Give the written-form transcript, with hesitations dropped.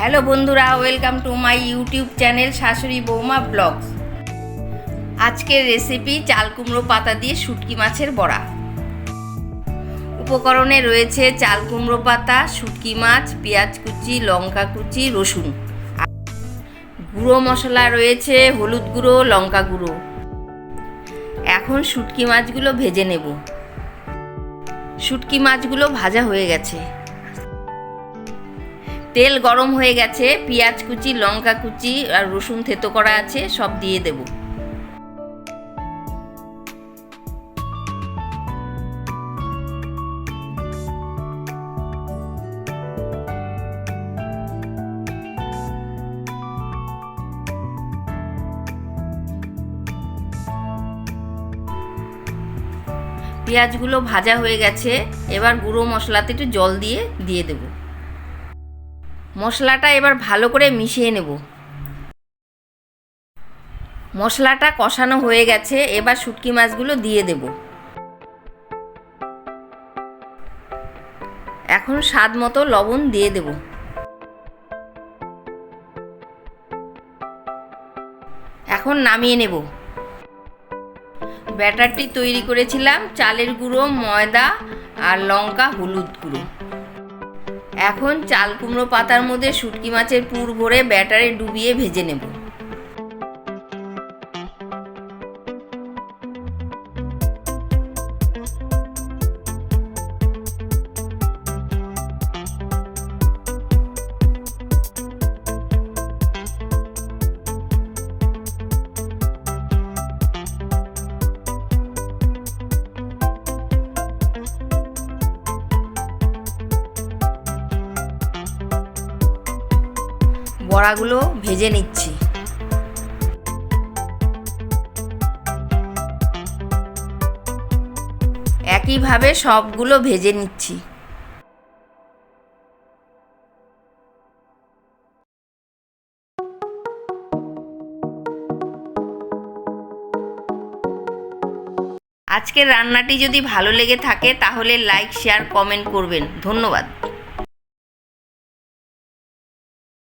Hello বন্ধুরা, welcome to my YouTube channel শাশুড়ি বৌমা ব্লগস। আজকের রেসিপি চাল কুমড়ো পাতা দিয়ে শুটকি মাছের বড়া। উপকরণে রয়েছে চাল কুমড়ো পাতা, শুটকি মাছ, পেঁয়াজ কুচি, লঙ্কা কুচি, রসুন। গুঁড়ো মশলা রয়েছে হলুদ গুঁড়ো, লঙ্কা গুঁড়ো। এখন শুটকি মাছগুলো ভেজে নেব। শুটকি মাছগুলো ভাজা হয়ে গেছে। তেল গরম হয়ে গেছে, পেঁয়াজ কুচি, লঙ্কা কুচি আর রসুন থেতো করা আছে, সব দিয়ে দেব। পেঁয়াজগুলো ভাজা হয়ে গেছে, এবার গুঁড়ো মশলাতে একটু জল দিয়ে দেব। মশলাটা এবার ভালো করে মিশিয়ে নেব। মশলাটা কষানো হয়ে গেছে, এবার শুটকি মাছগুলো দিয়ে দেব। এখন স্বাদ মতো লবণ দিয়ে দেব। এখন নামিয়ে নেব। ব্যাটারটি তৈরি করেছিলাম চালের গুঁড়ো, ময়দা আর লঙ্কা, হলুদ গুঁড়ো। এখন চাল কুমড়ো পাতার মধ্যে শুটকি মাছের পুর ভরে ব্যাটারে ডুবিয়ে ভেজে নেব। বড়াগুলো ভেজে নিচ্ছি। একইভাবে সবগুলো ভেজে নিচ্ছি। আজকের রান্নাটি যদি ভালো লেগে থাকে তাহলে লাইক, শেয়ার, কমেন্ট করবেন। ধন্যবাদ।